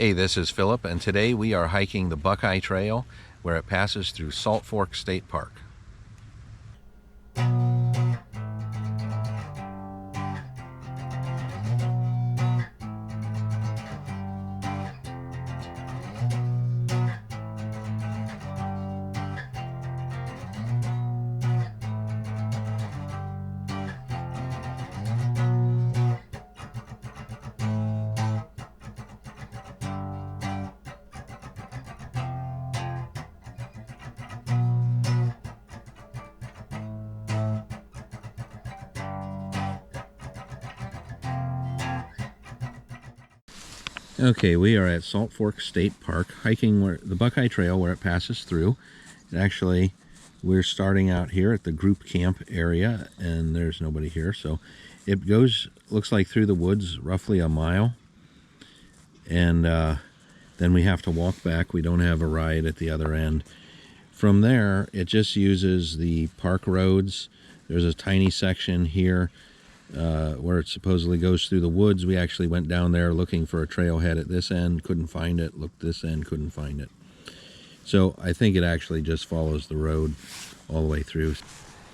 Hey, this is Philip, and today we are hiking the Buckeye Trail, where it passes through Salt Fork State Park. Okay, we are at Salt Fork State Park, hiking the Buckeye Trail where it passes through. And actually, we're starting out here at the group camp area, and there's nobody here. So it goes, looks like through the woods, roughly a mile. And then we have to walk back. We don't have a ride at the other end. From there, it just uses the park roads. There's a tiny section here where it supposedly goes through the woods. We actually went down there looking for a trailhead at this end, couldn't find it. Looked this end, couldn't find it. So I think it actually just follows the road all the way through.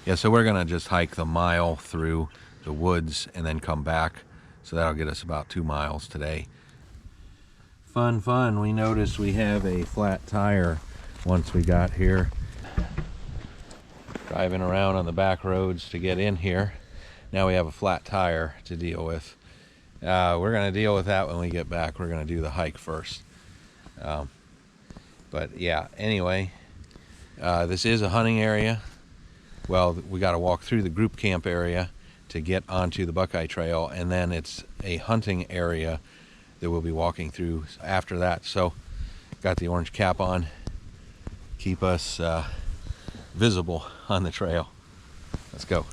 Yeah, so we're gonna just hike the mile through the woods and then come back. So that'll get us about 2 miles today. Fun. We noticed we have a flat tire once we got here. Driving around on the back roads to get in here. Now we have a flat tire to deal with. We're going to deal with that when we get back. We're going to do the hike first. But yeah, anyway, this is a hunting area. Well, we got to walk through the group camp area to get onto the Buckeye Trail, and then it's a hunting area that we'll be walking through after that. So, got the orange cap on, keep us visible on the trail. Let's go.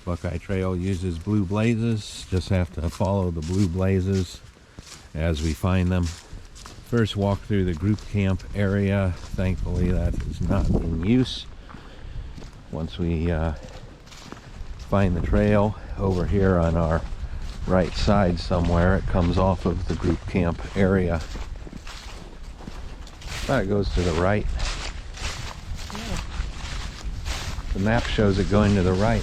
Buckeye Trail uses blue blazes. Just have to follow the blue blazes as we find them. First walk through the group camp area. Thankfully that is not in use. Once we find the trail over here on our right side somewhere, it comes off of the group camp area. It goes to the right. The map shows it going to the right.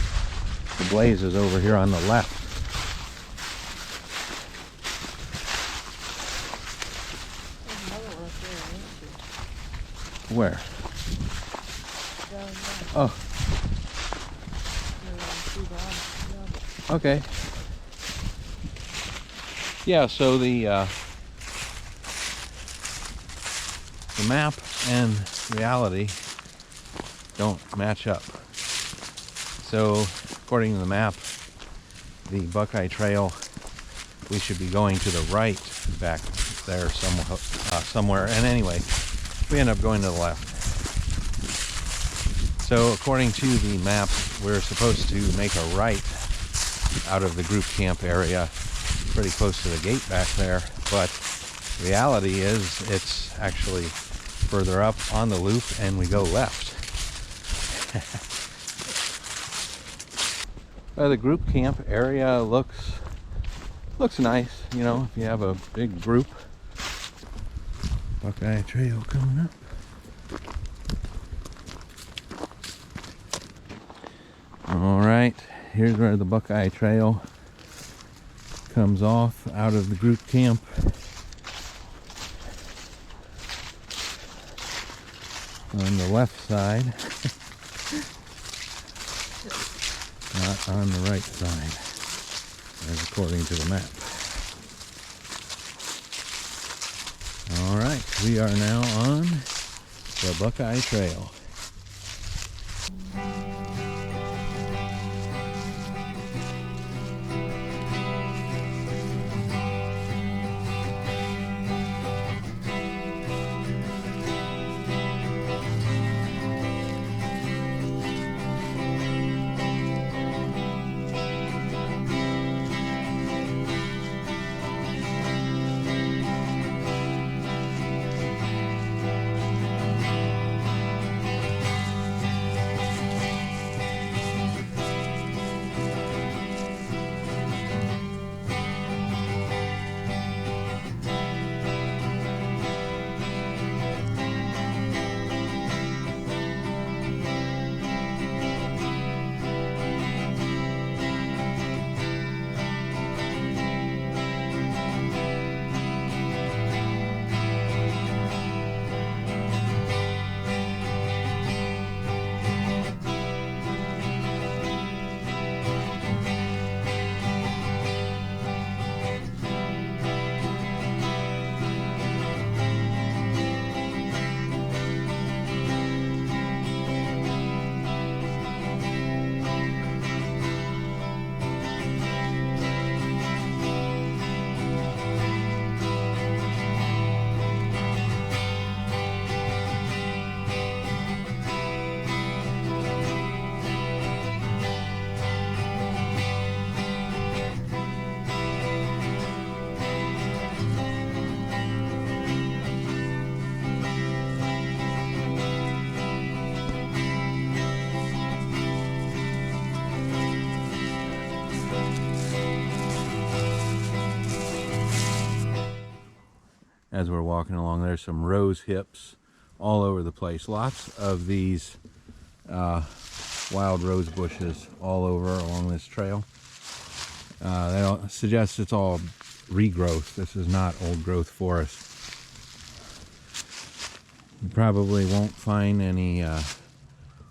The blaze is over here on the left. Where? Oh. Okay. Yeah, so the map and reality don't match up. So according to the map, the Buckeye Trail, we should be going to the right back there somewhere. And anyway, we end up going to the left. So according to the map, we're supposed to make a right out of the group camp area, pretty close to the gate back there. But reality is it's actually further up on the loop and we go left. The group camp area looks nice, you know, if you have a big group. Buckeye Trail coming up. All right, here's where the Buckeye Trail comes off out of the group camp. On the left side. Not on the right side, as according to the map. All right, we are now on the Buckeye Trail. as we're walking along. There's some rose hips all over the place. Lots of these wild rose bushes all over along this trail. That suggests it's all regrowth. This is not old growth forest. You probably won't find any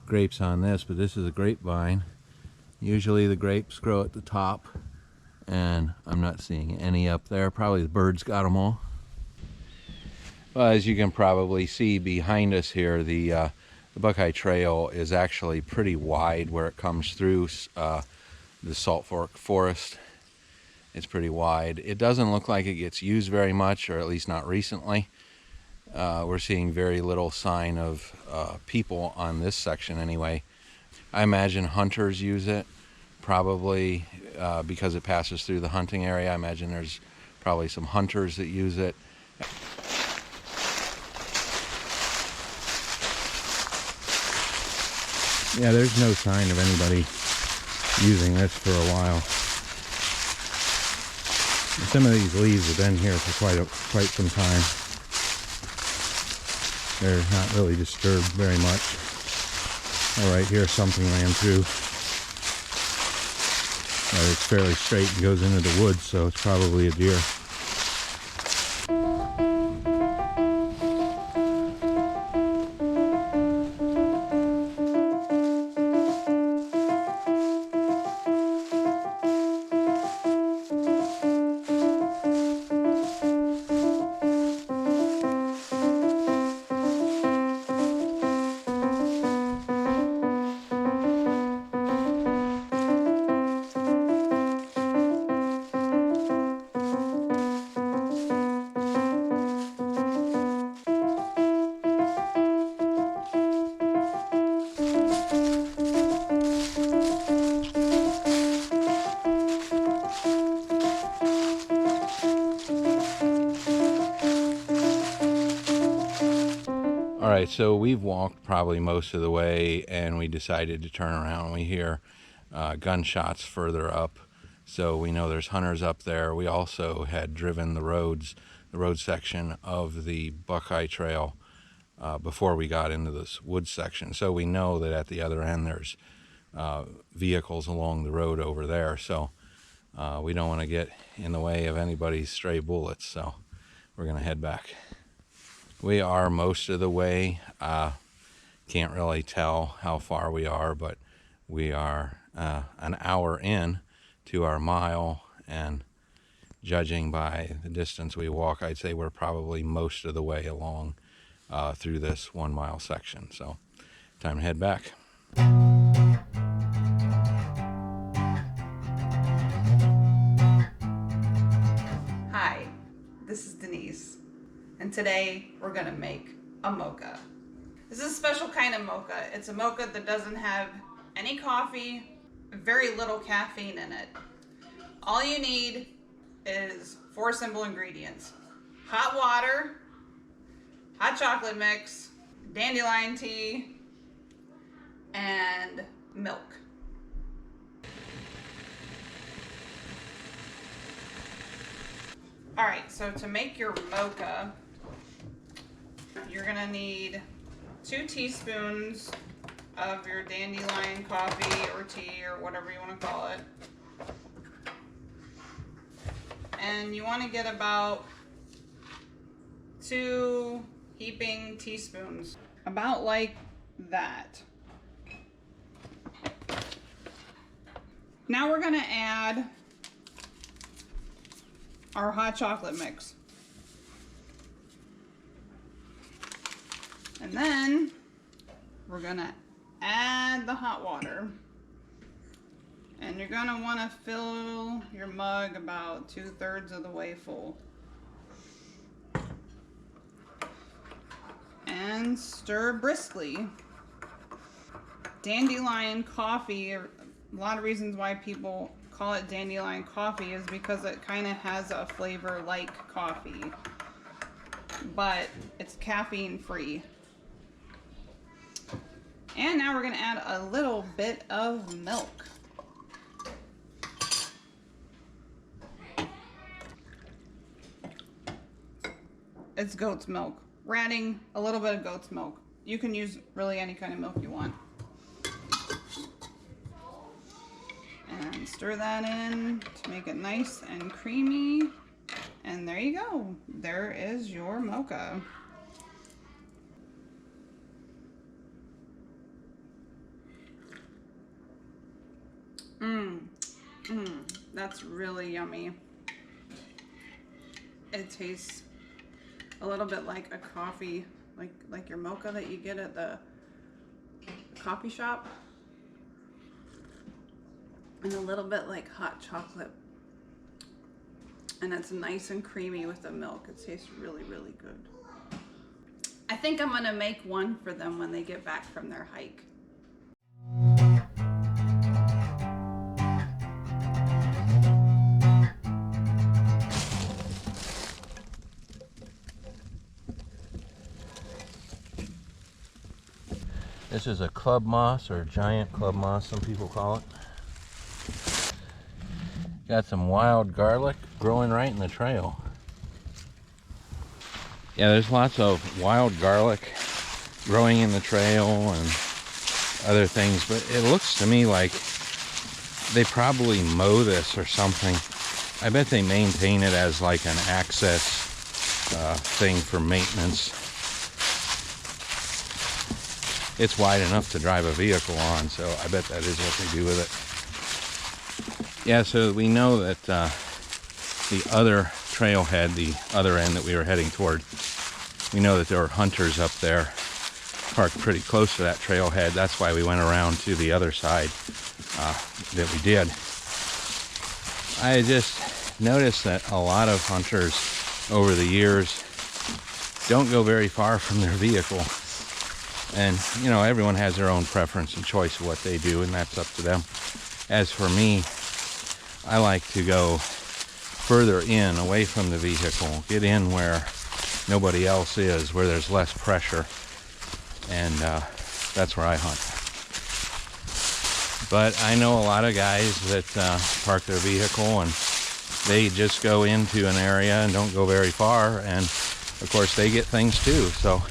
grapes on this, but this is a grapevine. Usually the grapes grow at the top, and I'm not seeing any up there. Probably the birds got them all. Well, as you can probably see behind us here, the Buckeye Trail is actually pretty wide where it comes through the Salt Fork Forest. It's pretty wide. It doesn't look like it gets used very much, or at least not recently. We're seeing very little sign of people on this section anyway. I imagine hunters use it, probably because it passes through the hunting area. I imagine there's probably some hunters that use it. Yeah, there's no sign of anybody using this for a while. Some of these leaves have been here for quite some time. They're not really disturbed very much. All right, here something ran through. It's fairly straight and goes into the woods, so it's probably a deer. All right, so we've walked probably most of the way, and we decided to turn around. We hear gunshots further up, so we know there's hunters up there. We also had driven the road section of the Buckeye Trail before we got into this woods section, so we know that at the other end there's vehicles along the road over there, so we don't want to get in the way of anybody's stray bullets, so we're going to head back. We are most of the way. Can't really tell how far we are, but we are an hour in to our mile, and judging by the distance we walk, I'd say we're probably most of the way along through this 1 mile section. So time to head back. Hi, this is Denise, and today we're gonna make a mocha. This is a special kind of mocha. It's a mocha that doesn't have any coffee, very little caffeine in it. All you need is 4 simple ingredients: hot water, hot chocolate mix, dandelion tea, and milk. All right, so to make your mocha, you're gonna need 2 teaspoons of your dandelion coffee or tea or whatever you want to call it. And you want to get about 2 heaping teaspoons, about like that. Now we're gonna add our hot chocolate mix. And then we're gonna add the hot water. And you're gonna wanna fill your mug about 2/3 of the way full. And stir briskly. Dandelion coffee, a lot of reasons why people call it dandelion coffee is because it kind of has a flavor like coffee, but it's caffeine free. And now we're gonna add a little bit of milk. it's goat's milk. We're adding a little bit of goat's milk. You can use really any kind of milk you want. And stir that in to make it nice and creamy. And there you go. There is your mocha. That's really yummy. It tastes a little bit like a coffee, like your mocha that you get at the coffee shop. And a little bit like hot chocolate. And it's nice and creamy with the milk. It tastes really, really good. I think I'm gonna make one for them when they get back from their hike. This is a club moss, or giant club moss, some people call it. Got some wild garlic growing right in the trail. Yeah, there's lots of wild garlic growing in the trail and other things, but it looks to me like they probably mow this or something. I bet they maintain it as like an access thing for maintenance. It's wide enough to drive a vehicle on, so I bet that is what they do with it. Yeah, so we know that the other trailhead, the other end that we were heading toward, we know that there were hunters up there parked pretty close to that trailhead. That's why we went around to the other side that we did. I just noticed that a lot of hunters over the years don't go very far from their vehicle. And, you know, everyone has their own preference and choice of what they do, and that's up to them. As for me, I like to go further in, away from the vehicle, get in where nobody else is, where there's less pressure, and that's where I hunt. But I know a lot of guys that park their vehicle and they just go into an area and don't go very far, and of course they get things too, so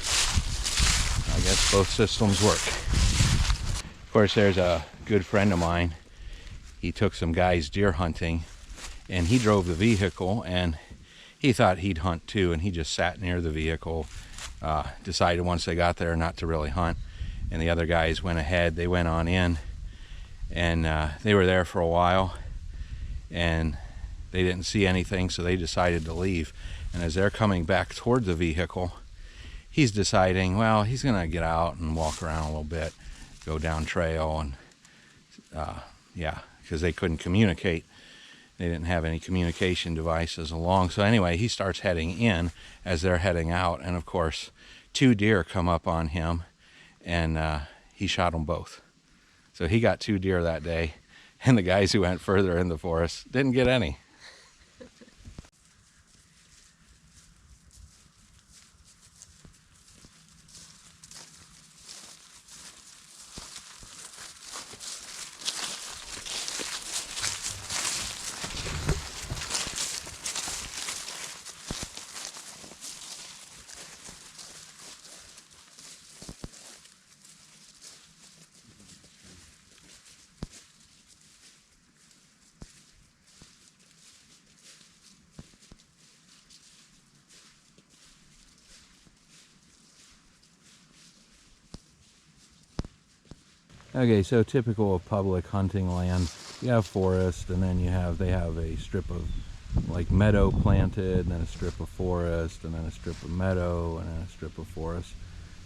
I guess both systems work. Of course, there's a good friend of mine. He took some guys deer hunting, and he drove the vehicle, and he thought he'd hunt too, and he just sat near the vehicle, decided once they got there not to really hunt, and the other guys went ahead. They went on in, and they were there for a while, and they didn't see anything, so they decided to leave. And as they're coming back toward the vehicle, he's deciding, well, he's going to get out and walk around a little bit, go down trail, and yeah, because they couldn't communicate. They didn't have any communication devices along. So anyway, he starts heading in as they're heading out, and of course, 2 deer come up on him, and he shot them both. So he got 2 deer that day, and the guys who went further in the forest didn't get any. Okay, so typical of public hunting land, you have forest, and then they have a strip of like meadow planted, and then a strip of forest, and then a strip of meadow, and then a strip of forest,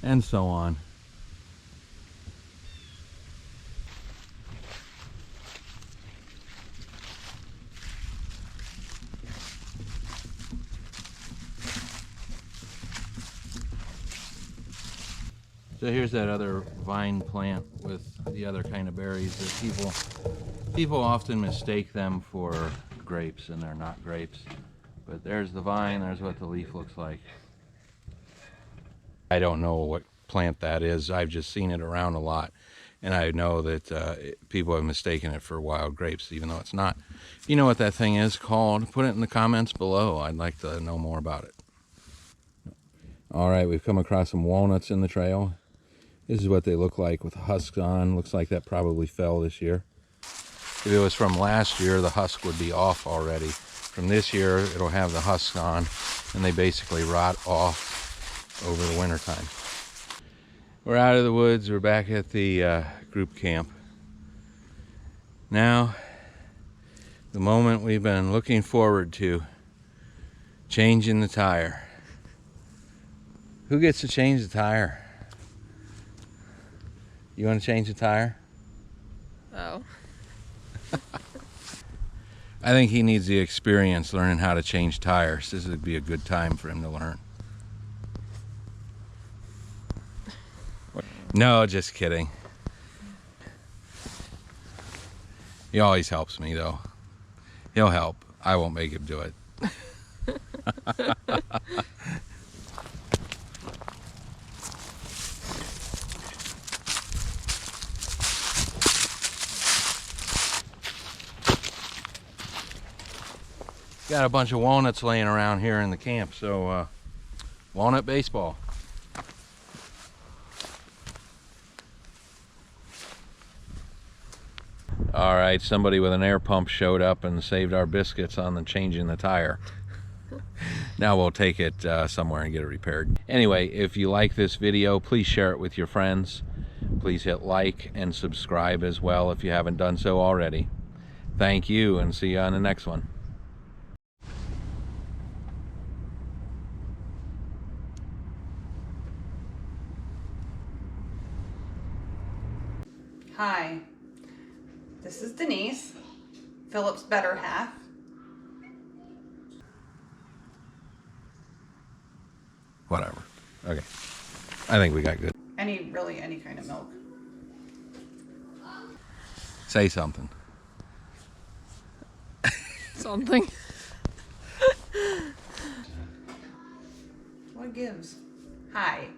and so on. So here's that other vine plant with the other kind of berries that people often mistake them for grapes, and they're not grapes. But there's the vine, there's what the leaf looks like. I don't know what plant that is. I've just seen it around a lot, and I know that people have mistaken it for wild grapes, even though it's not. If you know what that thing is called, put it in the comments below. I'd like to know more about it. All right, we've come across some walnuts in the trail. This is what they look like with the husks on. Looks like that probably fell this year. If it was from last year, the husk would be off already. From this year, it'll have the husk on, and they basically rot off over the winter time. We're out of the woods. We're back at the group camp. Now, the moment we've been looking forward to, changing the tire. Who gets to change the tire? You want to change the tire? Oh. I think he needs the experience learning how to change tires. This would be a good time for him to learn. No, just kidding. He always helps me, though. He'll help. I won't make him do it. Got a bunch of walnuts laying around here in the camp, so walnut baseball. All right, somebody with an air pump showed up and saved our biscuits on the changing the tire. Now we'll take it somewhere and get it repaired. Anyway, if you like this video, please share it with your friends. Please hit like and subscribe as well if you haven't done so already. Thank you, and see you on the next one. Hi, this is Denise, Philip's better half. Whatever. Okay. I think we got good. Any kind of milk. Say something. Something. What gives? Hi,